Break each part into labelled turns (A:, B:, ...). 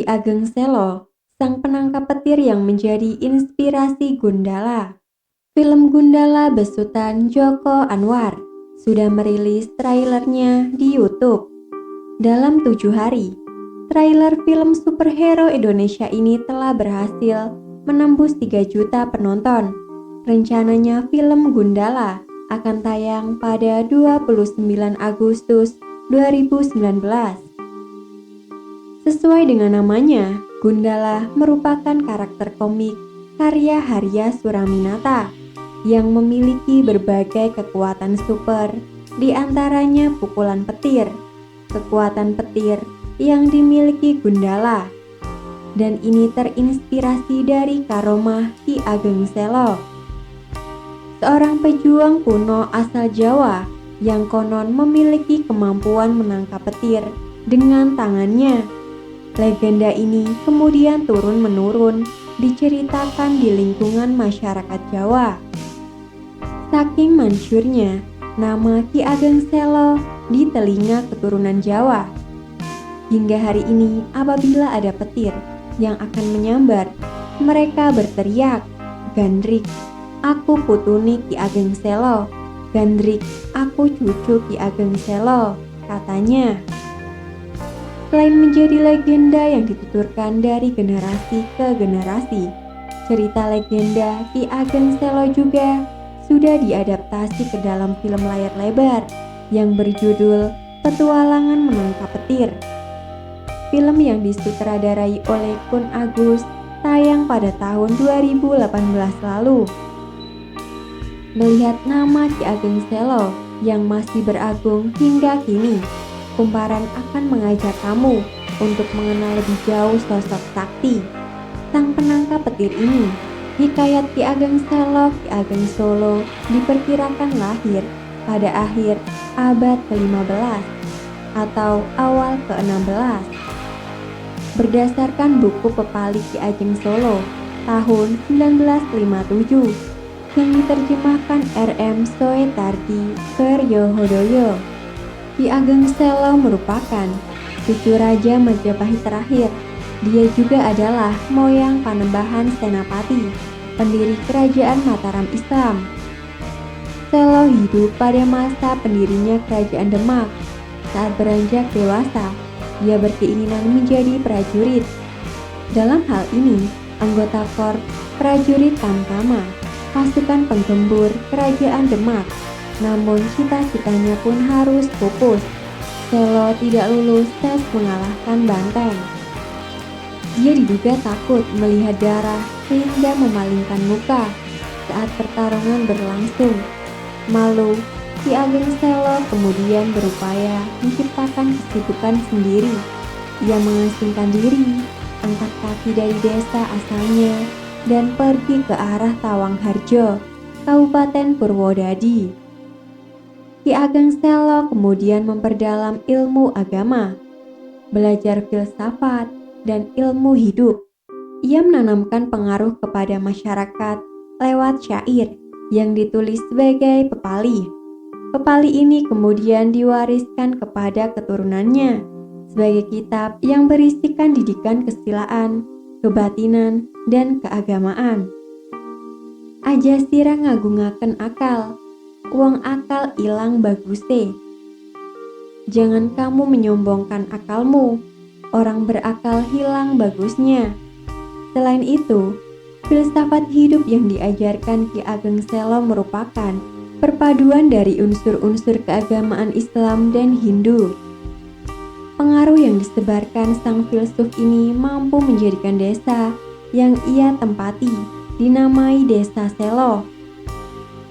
A: Ki Ageng Selo, sang penangkap petir yang menjadi inspirasi Gundala. Film Gundala besutan Joko Anwar sudah merilis trailernya di YouTube. Dalam 7 hari, trailer film superhero Indonesia ini telah berhasil menembus 3 juta penonton. Rencananya film Gundala akan tayang pada 29 Agustus 2019. Sesuai dengan namanya, Gundala merupakan karakter komik karya Harya Suraminata yang memiliki berbagai kekuatan super, di antaranya pukulan petir, kekuatan petir yang dimiliki Gundala. Dan ini terinspirasi dari karomah Ki Ageng Selo, seorang pejuang kuno asal Jawa yang konon memiliki kemampuan menangkap petir dengan tangannya. Legenda ini kemudian turun-menurun diceritakan di lingkungan masyarakat Jawa. Saking masyhurnya nama Ki Ageng Selo di telinga keturunan Jawa. Hingga hari ini apabila ada petir yang akan menyambar, mereka berteriak, "Gandrik, aku putuni Ki Ageng Selo. Gandrik, aku cucu Ki Ageng Selo," katanya. Selain menjadi legenda yang dituturkan dari generasi ke generasi, cerita legenda Ki Ageng Selo juga sudah diadaptasi ke dalam film layar lebar yang berjudul Petualangan Menangkap Petir. Film yang disutradarai oleh Kun Agus tayang pada tahun 2018 lalu. Melihat nama Ki Ageng Selo yang masih beragung hingga kini, Kumparan akan mengajak kamu untuk mengenal lebih jauh sosok sakti, sang penangkap petir ini. Hikayat Ki Ageng Selo Ki Ageng Solo diperkirakan lahir pada akhir abad ke-15 atau awal ke-16. Berdasarkan buku Pepali Ki Ageng Solo tahun 1957 yang diterjemahkan R.M. Soetardi Keryohodoyo, Ki Ageng Selo merupakan cucu Raja Majapahit terakhir. Dia juga adalah moyang Panembahan Senapati, pendiri Kerajaan Mataram Islam. Selo hidup pada masa pendirinya Kerajaan Demak. Saat beranjak dewasa, dia berkeinginan menjadi prajurit. Dalam hal ini, anggota Korps Prajurit Tamtama, pasukan penggembur Kerajaan Demak. Namun cita-citanya pun harus pupus. Selo tidak lulus tes mengalahkan banteng. Dia diduga takut melihat darah sehingga memalingkan muka saat pertarungan berlangsung. Malu, Ki Ageng Selo kemudian berupaya menciptakan kesibukan sendiri. Ia mengasingkan diri, angkat kaki dari desa asalnya, dan pergi ke arah Tawangharjo, Kabupaten Purwodadi. Ki Ageng Selo kemudian memperdalam ilmu agama, belajar filsafat, dan ilmu hidup. Ia menanamkan pengaruh kepada masyarakat lewat syair yang ditulis sebagai pepali. Pepali ini kemudian diwariskan kepada keturunannya sebagai kitab yang berisikan didikan kesilaan, kebatinan, dan keagamaan. Aja sira ngagungaken akal, wong akal ilang baguse. Jangan kamu menyombongkan akalmu, orang berakal hilang bagusnya. Selain itu, filsafat hidup yang diajarkan Ki Ageng Selo merupakan perpaduan dari unsur-unsur keagamaan Islam dan Hindu. Pengaruh yang disebarkan sang filsuf ini mampu menjadikan desa yang ia tempati dinamai Desa Selo.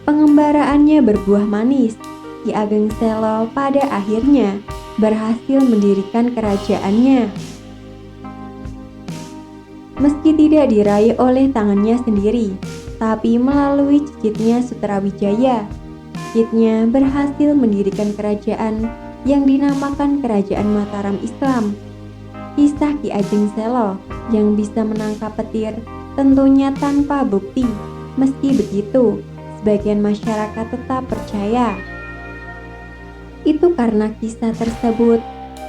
A: Pengembaraannya berbuah manis. Ki Ageng Selo pada akhirnya berhasil mendirikan kerajaannya. Meski tidak diraih oleh tangannya sendiri, tapi melalui cicitnya Sutrawijaya, cicitnya berhasil mendirikan kerajaan yang dinamakan Kerajaan Mataram Islam. Kisah Ki Ageng Selo yang bisa menangkap petir tentunya tanpa bukti. Meski begitu, sebagian masyarakat tetap percaya. Itu karena kisah tersebut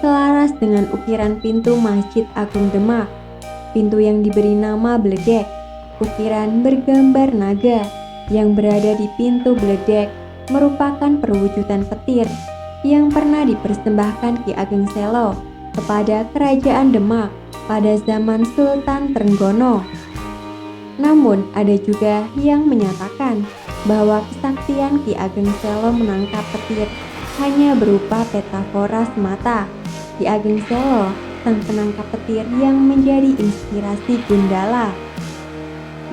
A: selaras dengan ukiran pintu Masjid Agung Demak. Pintu yang diberi nama Bledek, ukiran bergambar naga yang berada di pintu Bledek merupakan perwujudan petir yang pernah dipersembahkan Ki Ageng Selo kepada Kerajaan Demak pada zaman Sultan Trenggono. Namun ada juga yang menyatakan bahwa kesaktian Ki Ageng Selo menangkap petir hanya berupa metafora semata. Ki Ageng Selo, sang penangkap petir yang menjadi inspirasi Gundala.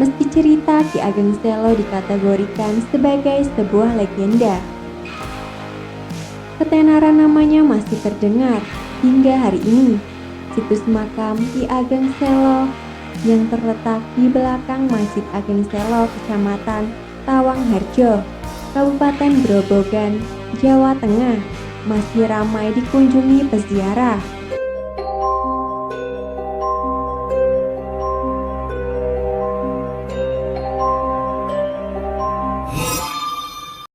A: Meski cerita Ki Ageng Selo dikategorikan sebagai sebuah legenda, ketenaran namanya masih terdengar hingga hari ini. Situs makam Ki Ageng Selo yang terletak di belakang Masjid Ageng Selo, Kecamatan Tawangharjo, Kabupaten Grobogan, Jawa Tengah, masih ramai dikunjungi peziarah.